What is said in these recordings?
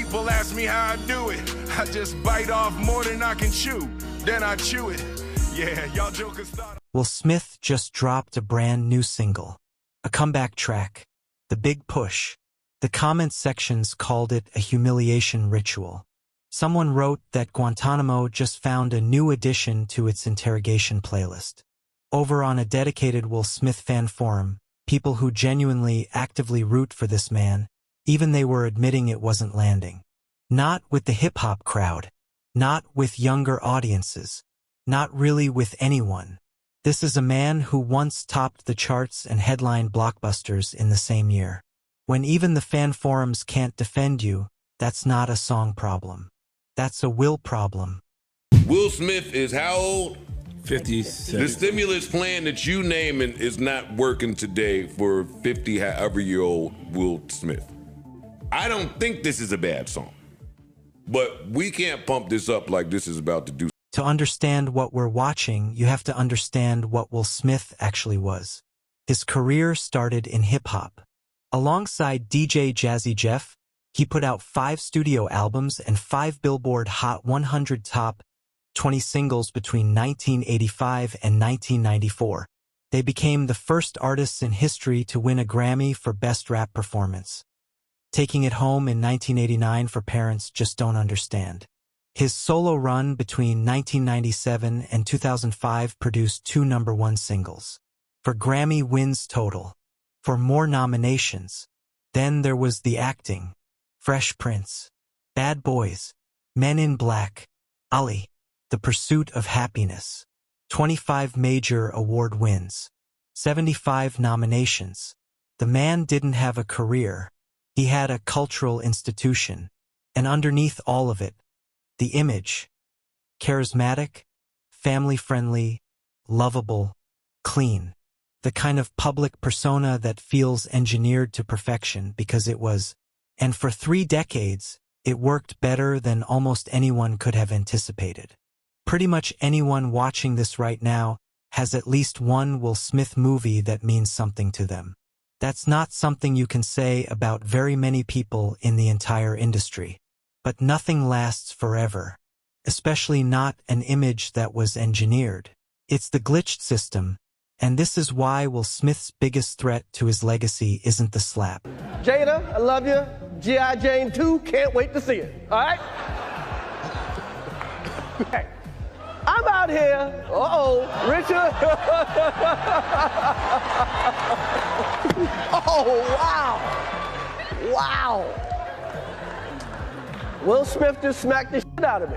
People ask me how I do it. I just bite off more than I can chew. Then I chew it. Yeah, y'all jokers thought. Will Smith just dropped a brand new single. A comeback track. The Big Push. The comment sections called it a humiliation ritual. Someone wrote that Guantanamo just found a new addition to its interrogation playlist. Over on a dedicated Will Smith fan forum, people who genuinely, actively root for this man, even they were admitting it wasn't landing. Not with the hip-hop crowd. Not with younger audiences. Not really with anyone. This is a man who once topped the charts and headlined blockbusters in the same year. When even the fan forums can't defend you, that's not a song problem. That's a will problem. Will Smith is how old? 57. The stimulus plan that you naming is not working today for 50-however-year-old Will Smith. I don't think this is a bad song, but we can't pump this up like this is about to do. To understand what we're watching, you have to understand what Will Smith actually was. His career started in hip-hop. Alongside DJ Jazzy Jeff, he put out 5 studio albums and 5 Billboard Hot 100 Top 20 singles between 1985 and 1994. They became the first artists in history to win a Grammy for Best Rap Performance. Taking it home in 1989 for parents just don't understand. His solo run between 1997 and 2005 produced 2 #1 singles. For Grammy wins total. For more nominations. Then there was the acting. Fresh Prince. Bad Boys. Men in Black. Ali. The Pursuit of Happiness. 25 major award wins. 75 nominations. The man didn't have a career. He had a cultural institution. And underneath all of it, the image. Charismatic, family-friendly, lovable, clean. The kind of public persona that feels engineered to perfection because it was. And for 3 decades, it worked better than almost anyone could have anticipated. Pretty much anyone watching this right now has at least one Will Smith movie that means something to them. That's not something you can say about very many people in the entire industry. But nothing lasts forever. Especially not an image that was engineered. It's the glitched system. And this is why Will Smith's biggest threat to his legacy isn't the slap. Jada, I love you. G.I. Jane 2, can't wait to see it. All right? Hey, I'm out here. Richard. Oh, wow. Wow. Will Smith just smacked the shit out of me.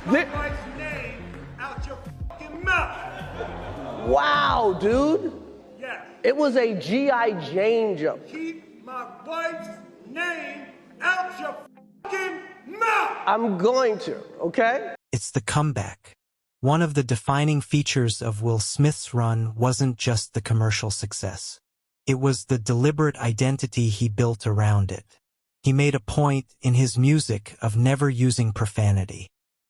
Keep my wife's name out your fucking mouth. Wow, dude. Yes. It was a G.I. Jane joke. Keep my wife's name out your fucking mouth. I'm going to, okay? It's the comeback. One of the defining features of Will Smith's run wasn't just the commercial success. It was the deliberate identity he built around it. He made a point in his music of never using profanity.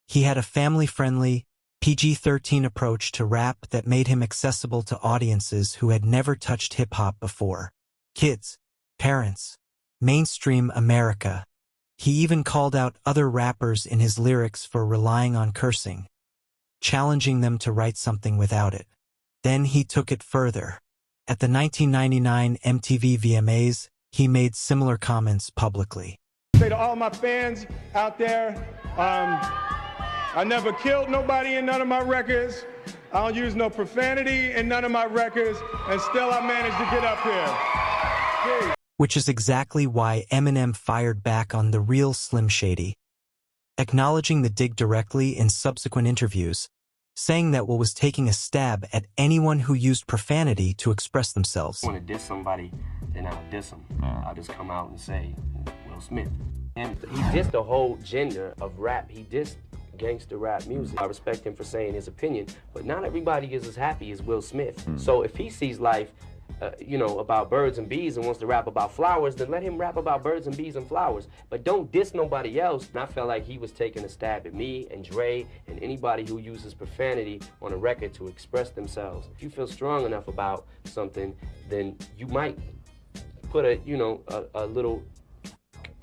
He had a family-friendly, PG-13 approach to rap that made him accessible to audiences who had never touched hip-hop before. Kids, parents, mainstream America. He even called out other rappers in his lyrics for relying on cursing, challenging them to write something without it. Then he took it further. At the 1999 MTV VMAs, he made similar comments publicly. Say to all my fans out there, I never killed nobody in none of my records. I don't use no profanity in none of my records, and still I managed to get up here. Peace. Which is exactly why Eminem fired back on the real Slim Shady, acknowledging the dig directly in subsequent interviews, saying that Will was taking a stab at anyone who used profanity to express themselves. I want to diss somebody, then I'll diss them. I'll just come out and say, Will Smith. And he dissed the whole gender of rap. He dissed gangster rap music. I respect him for saying his opinion, but not everybody is as happy as Will Smith. So if he sees life, about birds and bees and wants to rap about flowers, then let him rap about birds and bees and flowers. But don't diss nobody else. And I felt like he was taking a stab at me and Dre and anybody who uses profanity on a record to express themselves. If you feel strong enough about something, then you might put a little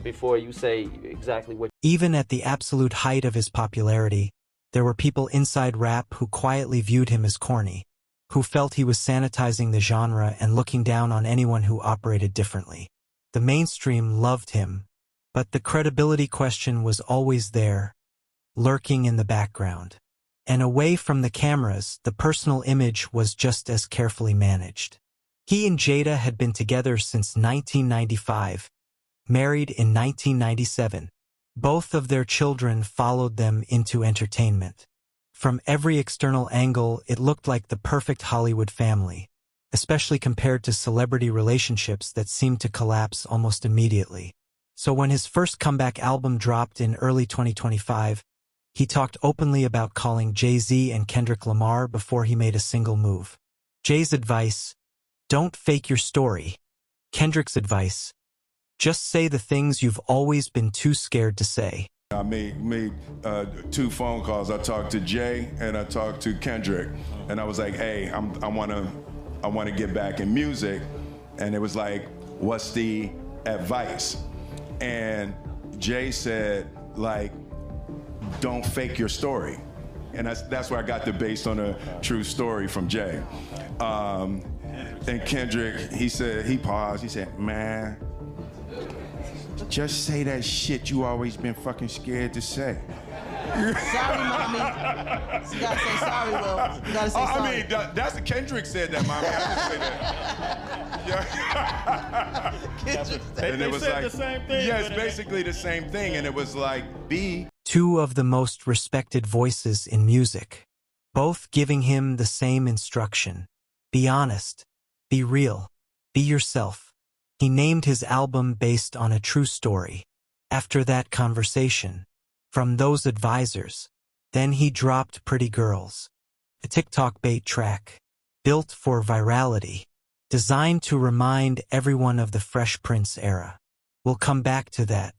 before you say exactly what. Even at the absolute height of his popularity, there were people inside rap who quietly viewed him as corny, who felt he was sanitizing the genre and looking down on anyone who operated differently. The mainstream loved him, but the credibility question was always there, lurking in the background. And away from the cameras, the personal image was just as carefully managed. He and Jada had been together since 1995, married in 1997. Both of their children followed them into entertainment. From every external angle, it looked like the perfect Hollywood family, especially compared to celebrity relationships that seemed to collapse almost immediately. So when his first comeback album dropped in early 2025, he talked openly about calling Jay-Z and Kendrick Lamar before he made a single move. Jay's advice: don't fake your story. Kendrick's advice: just say the things you've always been too scared to say. I made 2 phone calls. I talked to Jay and I talked to Kendrick, and I was like, "Hey, I want to get back in music," and it was like, "What's the advice?" And Jay said, like, "Don't fake your story," and that's where I got the based on a true story from Jay. And Kendrick, he paused. He said, "Man, just say that shit you always been fucking scared to say." Sorry, mommy. You gotta say sorry, Will. You gotta say sorry. I mean, that's Kendrick said that, mommy. I didn't say that. Yeah. And it was said like the same thing. Yeah, it's basically the same thing, and it was like, be. 2 of the most respected voices in music, both giving him the same instruction: be honest, be real, be yourself. He named his album based on a true story. After that conversation, from those advisors, then he dropped Pretty Girls, a TikTok bait track, built for virality, designed to remind everyone of the Fresh Prince era. We'll come back to that.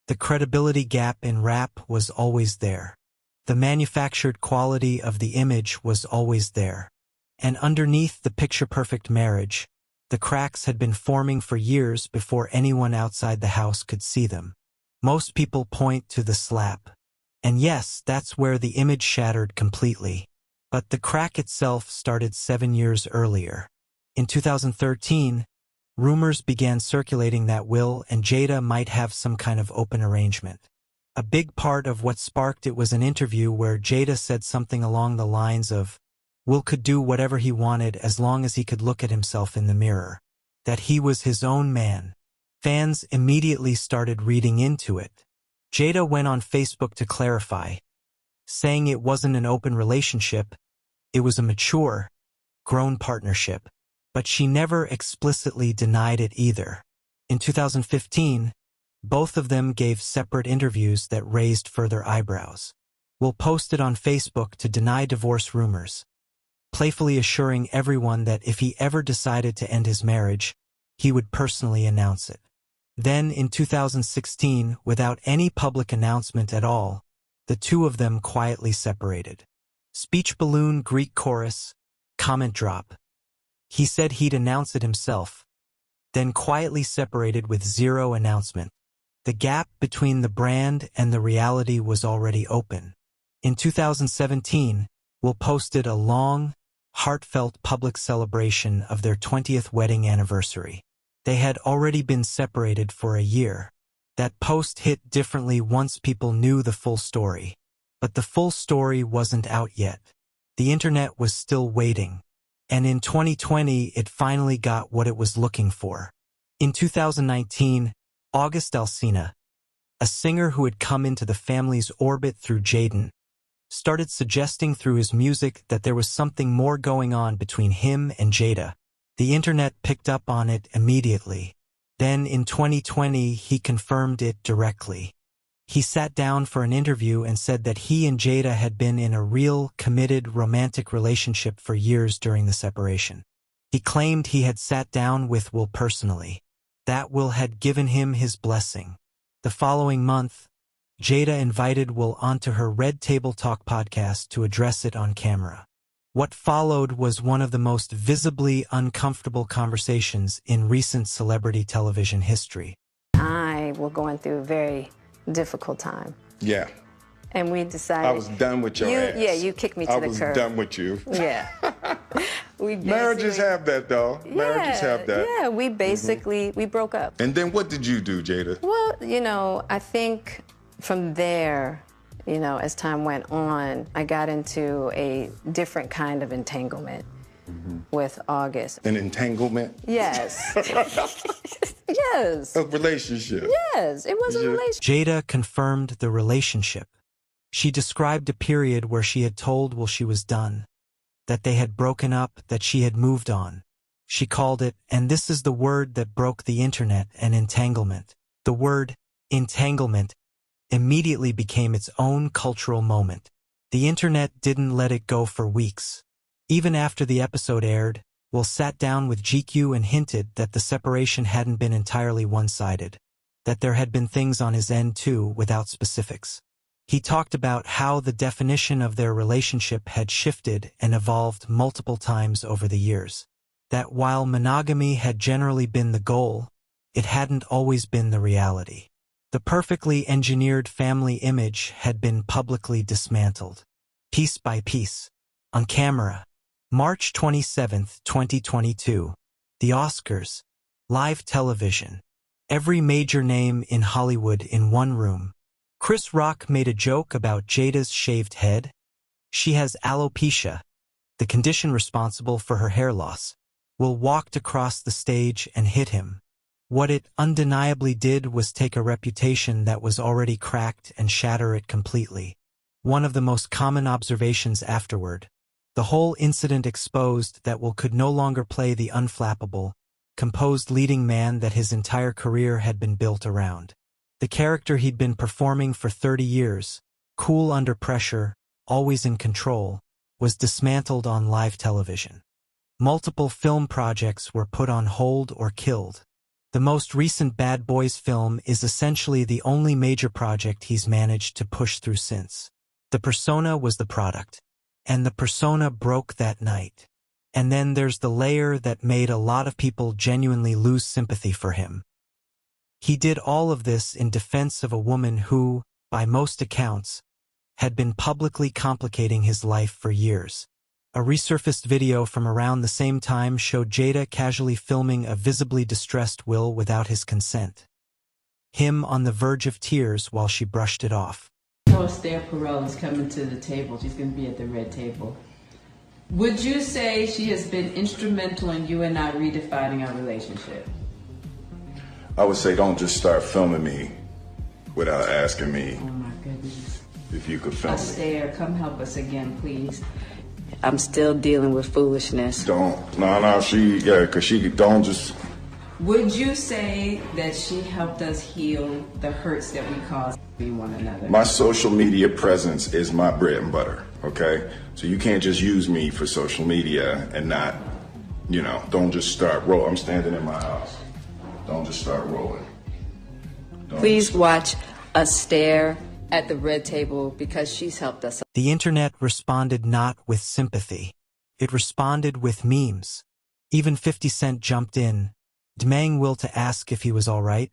The credibility gap in rap was always there. The manufactured quality of the image was always there. And underneath the picture-perfect marriage, the cracks had been forming for years before anyone outside the house could see them. Most people point to the slap. And yes, that's where the image shattered completely. But the crack itself started 7 years earlier. In 2013, rumors began circulating that Will and Jada might have some kind of open arrangement. A big part of what sparked it was an interview where Jada said something along the lines of, Will could do whatever he wanted as long as he could look at himself in the mirror. That he was his own man. Fans immediately started reading into it. Jada went on Facebook to clarify, saying it wasn't an open relationship, it was a mature, grown partnership. But she never explicitly denied it either. In 2015, both of them gave separate interviews that raised further eyebrows. Will posted on Facebook to deny divorce rumors, playfully assuring everyone that if he ever decided to end his marriage, he would personally announce it. Then in 2016, without any public announcement at all, the 2 of them quietly separated. Speech balloon, Greek chorus, comment drop. He said he'd announce it himself, then quietly separated with 0 announcement. The gap between the brand and the reality was already open. In 2017, Will posted a long, heartfelt public celebration of their 20th wedding anniversary. They had already been separated for a year. That post hit differently once people knew the full story. But the full story wasn't out yet. The internet was still waiting. And in 2020, it finally got what it was looking for. In 2019, August Alsina, a singer who had come into the family's orbit through Jada, started suggesting through his music that there was something more going on between him and Jada. The internet picked up on it immediately. Then in 2020, he confirmed it directly. He sat down for an interview and said that he and Jada had been in a real, committed, romantic relationship for years during the separation. He claimed he had sat down with Will personally. That Will had given him his blessing. The following month, Jada invited Will onto her Red Table Talk podcast to address it on camera. What followed was one of the most visibly uncomfortable conversations in recent celebrity television history. I were going through a very difficult time. Yeah. And we decided... I was done with your ass. Yeah, you kicked me to the curb. I was done with you. Yeah. Marriages have that, though. Marriages have that. Yeah, we basically, we broke up. And then what did you do, Jada? Well, you know, I think from there, you know, as time went on, I got into a different kind of entanglement with August. An entanglement? Yes. Yes. A relationship? Yes, it was a relationship. Jada confirmed the relationship. She described a period where she had told Will she was done, that they had broken up, that she had moved on. She called it, and this is the word that broke the internet, an entanglement. The word, entanglement, immediately became its own cultural moment. The internet didn't let it go for weeks. Even after the episode aired, Will sat down with GQ and hinted that the separation hadn't been entirely one-sided, that there had been things on his end too, without specifics. He talked about how the definition of their relationship had shifted and evolved multiple times over the years, that while monogamy had generally been the goal, it hadn't always been the reality. The perfectly engineered family image had been publicly dismantled, piece by piece, on camera. March 27, 2022. The Oscars. Live television. Every major name in Hollywood in one room. Chris Rock made a joke about Jada's shaved head. She has alopecia, the condition responsible for her hair loss. Will walked across the stage and hit him. What it undeniably did was take a reputation that was already cracked and shatter it completely. One of the most common observations afterward. The whole incident exposed that Will could no longer play the unflappable, composed leading man that his entire career had been built around. The character he'd been performing for 30 years, cool under pressure, always in control, was dismantled on live television. Multiple film projects were put on hold or killed. The most recent Bad Boys film is essentially the only major project he's managed to push through since. The persona was the product. And the persona broke that night. And then there's the layer that made a lot of people genuinely lose sympathy for him. He did all of this in defense of a woman who, by most accounts, had been publicly complicating his life for years. A resurfaced video from around the same time showed Jada casually filming a visibly distressed Will without his consent. Him on the verge of tears while she brushed it off. Esther Perel is coming to the table. She's going to be at the red table. Would you say she has been instrumental in you and I redefining our relationship? I would say don't just start filming me without asking me. Oh my goodness. If you could film me. Esther, come help us again, please. I'm still dealing with foolishness. Because she don't just... Would you say that she helped us heal the hurts that we caused one another? My social media presence is my bread and butter, okay? So you can't just use me for social media and not, don't just start rolling. I'm standing in my house. Don't just start rolling. Please watch us stare at the red table because she's helped us. The internet responded not with sympathy. It responded with memes. Even 50 Cent jumped in, demanding Will to ask if he was all right,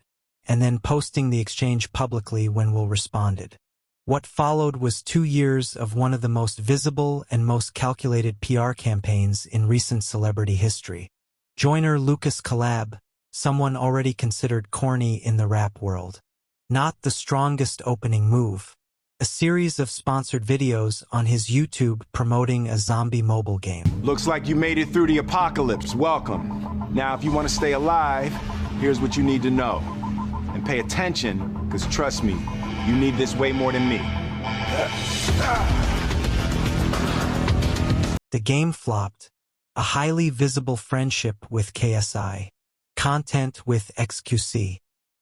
and then posting the exchange publicly when Will responded. What followed was 2 years of one of the most visible and most calculated PR campaigns in recent celebrity history. Joyner Lucas collab, someone already considered corny in the rap world. Not the strongest opening move. A series of sponsored videos on his YouTube promoting a zombie mobile game. Looks like you made it through the apocalypse. Welcome. Now, if you want to stay alive, here's what you need to know. And pay attention, because trust me, you need this way more than me. The game flopped. A highly visible friendship with KSI. Content with XQC.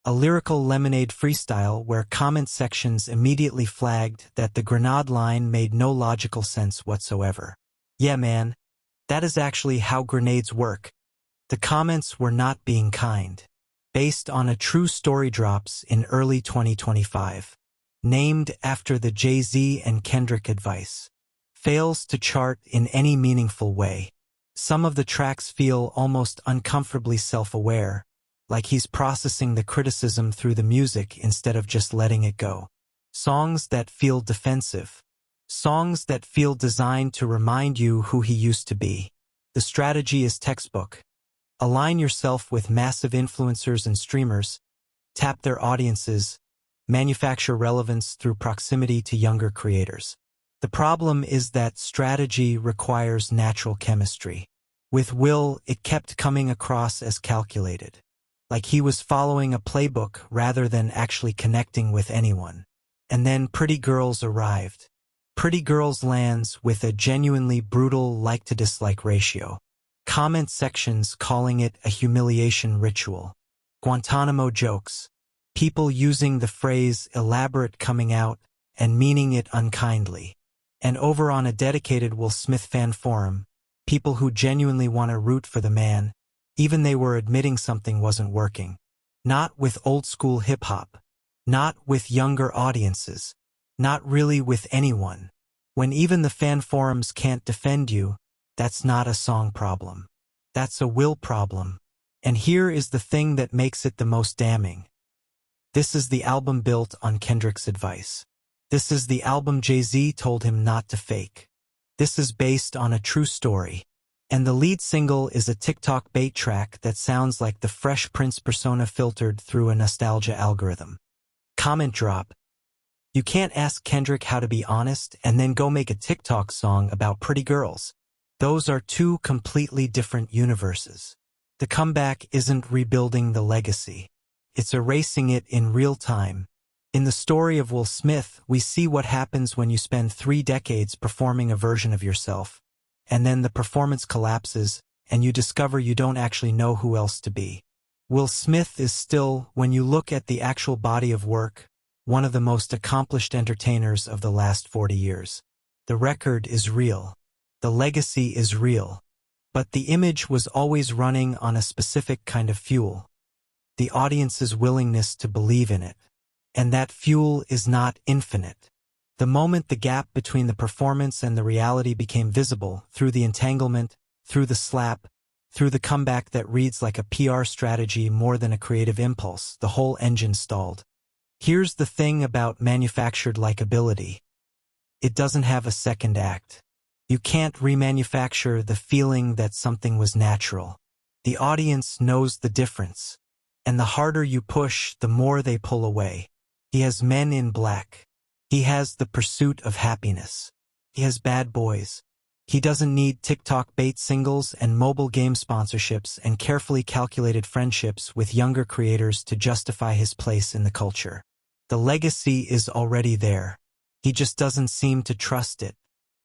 A lyrical lemonade freestyle where comment sections immediately flagged that the grenade line made no logical sense whatsoever. Yeah, man, that is actually how grenades work. The comments were not being kind. Based on a true story drops in early 2025. Named after the Jay-Z and Kendrick advice. Fails to chart in any meaningful way. Some of the tracks feel almost uncomfortably self-aware, like he's processing the criticism through the music instead of just letting it go. Songs that feel defensive. Songs that feel designed to remind you who he used to be. The strategy is textbook. Align yourself with massive influencers and streamers, tap their audiences, manufacture relevance through proximity to younger creators. The problem is that strategy requires natural chemistry. With Will, it kept coming across as calculated, like he was following a playbook rather than actually connecting with anyone. And then Pretty Girls arrived. Pretty Girls lands with a genuinely brutal like-to-dislike ratio. Comment sections calling it a humiliation ritual. Guantanamo jokes. People using the phrase elaborate coming out and meaning it unkindly. And over on a dedicated Will Smith fan forum, people who genuinely want to root for the man, even they were admitting something wasn't working. Not with old-school hip-hop. Not with younger audiences. Not really with anyone. When even the fan forums can't defend you, that's not a song problem. That's a Will problem. And here is the thing that makes it the most damning. This is the album built on Kendrick's advice. This is the album Jay-Z told him not to fake. This is based on a true story. And the lead single is a TikTok bait track that sounds like the Fresh Prince persona filtered through a nostalgia algorithm. Comment drop. You can't ask Kendrick how to be honest and then go make a TikTok song about pretty girls. Those are two completely different universes. The comeback isn't rebuilding the legacy. It's erasing it in real time. In the story of Will Smith, we see what happens when you spend 3 decades performing a version of yourself, and then the performance collapses, and you discover you don't actually know who else to be. Will Smith is still, when you look at the actual body of work, one of the most accomplished entertainers of the last 40 years. The record is real. The legacy is real. But the image was always running on a specific kind of fuel. The audience's willingness to believe in it. And that fuel is not infinite. The moment the gap between the performance and the reality became visible, through the entanglement, through the slap, through the comeback that reads like a PR strategy more than a creative impulse, the whole engine stalled. Here's the thing about manufactured likability. It doesn't have a second act. You can't remanufacture the feeling that something was natural. The audience knows the difference. And the harder you push, the more they pull away. He has Men in Black. He has The Pursuit of Happiness. He has Bad Boys. He doesn't need TikTok bait singles and mobile game sponsorships and carefully calculated friendships with younger creators to justify his place in the culture. The legacy is already there. He just doesn't seem to trust it.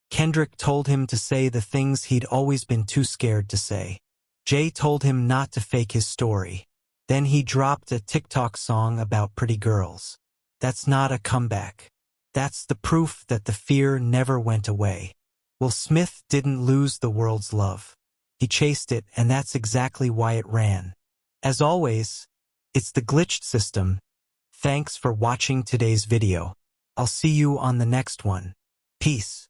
Kendrick told him to say the things he'd always been too scared to say. Jay told him not to fake his story. Then he dropped a TikTok song about pretty girls. That's not a comeback. That's the proof that the fear never went away. Will Smith didn't lose the world's love. He chased it, and that's exactly why it ran. As always, it's the glitched system. Thanks for watching today's video. I'll see you on the next one. Peace.